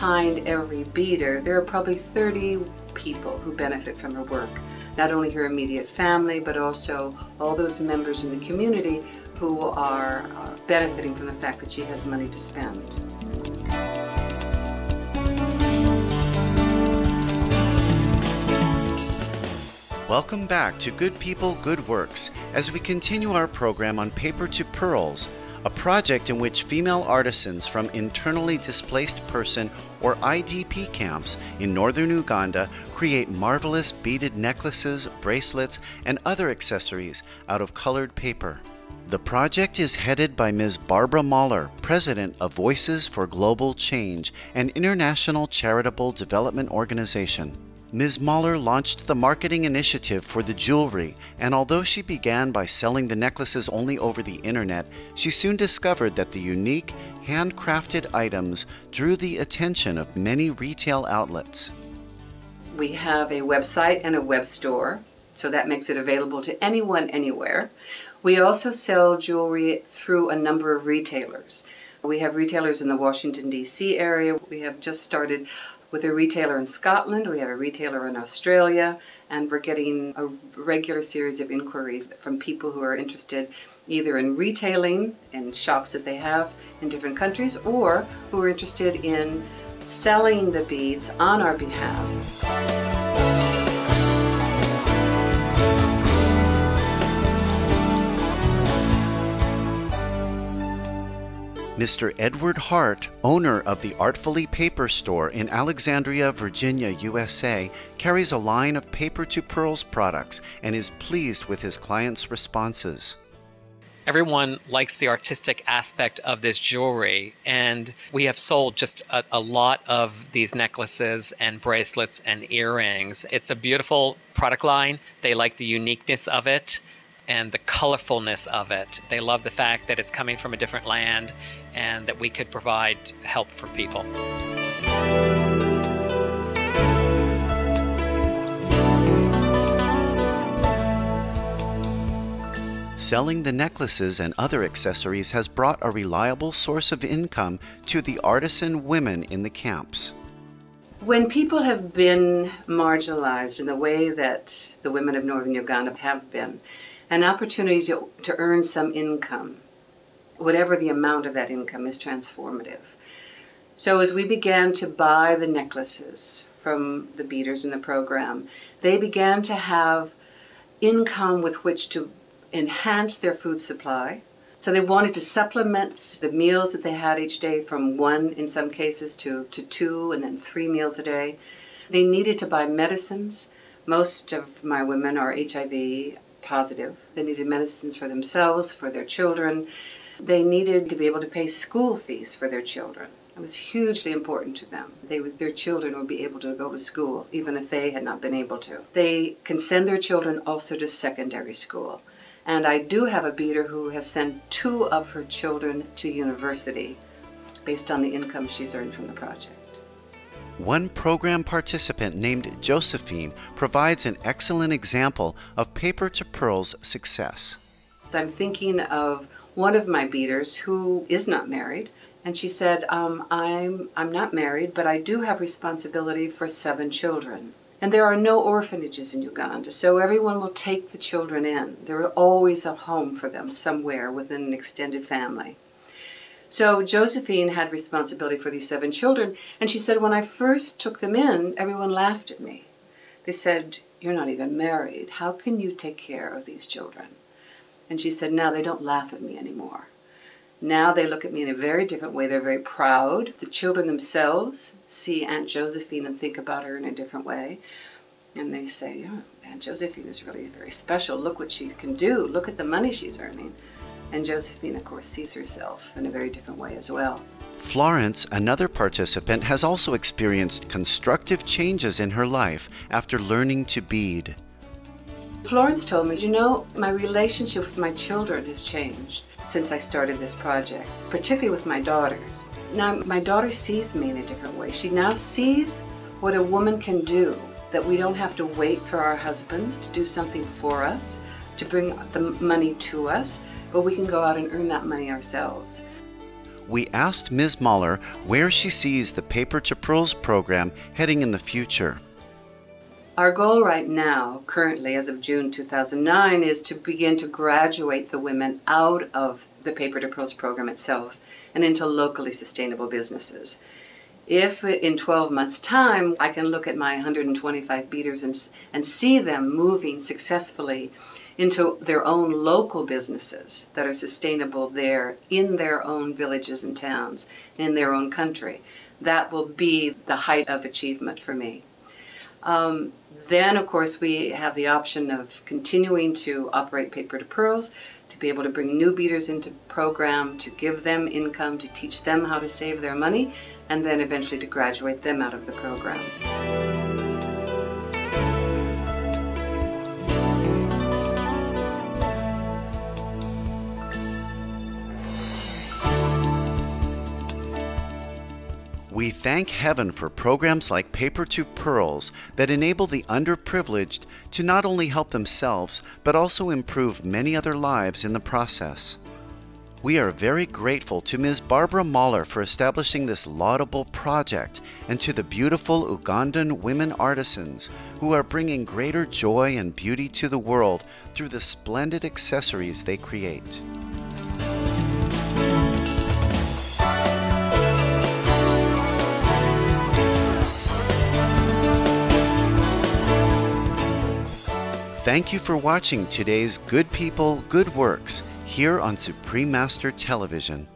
behind every beader, there are probably 30 people who benefit from her work. Not only her immediate family, but also all those members in the community who are benefiting from the fact that she has money to spend. Welcome back to Good People, Good Works as we continue our program on Paper to Pearls, a project in which female artisans from internally displaced person or IDP camps in northern Uganda create marvelous beaded necklaces, bracelets, and other accessories out of colored paper. The project is headed by Ms. Barbara Mahler, president of Voices for Global Change, an international charitable development organization. Ms. Mahler launched the marketing initiative for the jewelry, and although she began by selling the necklaces only over the internet, she soon discovered that the unique, handcrafted items drew the attention of many retail outlets. We have a website and a web store, so that makes it available to anyone, anywhere. We also sell jewelry through a number of retailers. We have retailers in the Washington, D.C. area. We have just started with a retailer in Scotland, we have a retailer in Australia, and we're getting a regular series of inquiries from people who are interested either in retailing in shops that they have in different countries, or who are interested in selling the beads on our behalf. Mr. Edward Hart, owner of the Artfully Paper Store in Alexandria, Virginia, USA, carries a line of Paper to Pearls products and is pleased with his clients' responses. Everyone likes the artistic aspect of this jewelry, and we have sold just a lot of these necklaces and bracelets and earrings. It's a beautiful product line. They like the uniqueness of it and the colorfulness of it. They love the fact that it's coming from a different land and that we could provide help for people. Selling the necklaces and other accessories has brought a reliable source of income to the artisan women in the camps. When people have been marginalized in the way that the women of northern Uganda have been, an opportunity to earn some income, whatever the amount of that income, is transformative. So as we began to buy the necklaces from the beaders in the program, they began to have income with which to enhance their food supply. So they wanted to supplement the meals that they had each day from 1, in some cases, to 2 and then 3 meals a day. They needed to buy medicines. Most of my women are HIV positive. They needed medicines for themselves, for their children. They needed to be able to pay school fees for their children. It was hugely important to them. Their children would be able to go to school, even if they had not been able to. They can send their children also to secondary school. And I do have a beader who has sent 2 of her children to university based on the income she's earned from the project. One program participant named Josephine provides an excellent example of Paper to Pearls success. I'm thinking of one of my beaders who is not married, and she said, I'm not married, but I do have responsibility for 7 children. And there are no orphanages in Uganda, so everyone will take the children in. There is always a home for them somewhere within an extended family. So Josephine had responsibility for these 7 children, and she said, when I first took them in, everyone laughed at me. They said, you're not even married. How can you take care of these children? And she said, now they don't laugh at me anymore. Now they look at me in a very different way. They're very proud. The children themselves see Aunt Josephine and think about her in a different way. And they say, oh, Aunt Josephine is really very special. Look what she can do. Look at the money she's earning. And Josephine, of course, sees herself in a very different way as well. Florence, another participant, has also experienced constructive changes in her life after learning to bead. Florence told me, you know, my relationship with my children has changed since I started this project, particularly with my daughters. Now, my daughter sees me in a different way. She now sees what a woman can do, that we don't have to wait for our husbands to do something for us, to bring the money to us, but we can go out and earn that money ourselves. we asked Ms. Mahler where she sees the Paper to Pearls program heading in the future. Our goal right now, currently as of June 2009, is to begin to graduate the women out of the Paper to Pearls program itself and into locally sustainable businesses. If in 12 months' time I can look at my 125 beaters and see them moving successfully into their own local businesses that are sustainable there in their own villages and towns, in their own country, that will be the height of achievement for me. Then, of course, we have the option of continuing to operate Paper to Pearls, to be able to bring new beaters into the program, to give them income, to teach them how to save their money, and then eventually to graduate them out of the program. We thank heaven for programs like Paper to Pearls that enable the underprivileged to not only help themselves, but also improve many other lives in the process. We are very grateful to Ms. Barbara Mahler for establishing this laudable project, and to the beautiful Ugandan women artisans who are bringing greater joy and beauty to the world through the splendid accessories they create. Thank you for watching today's Good People, Good Works here on Supreme Master Television.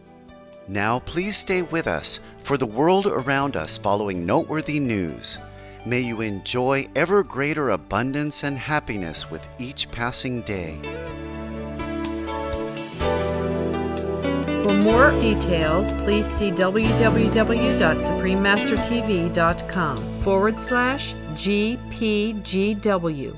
Now please stay with us for the world around us following noteworthy news. May you enjoy ever greater abundance and happiness with each passing day. For more details, please see www.suprememastertv.com/GPGW.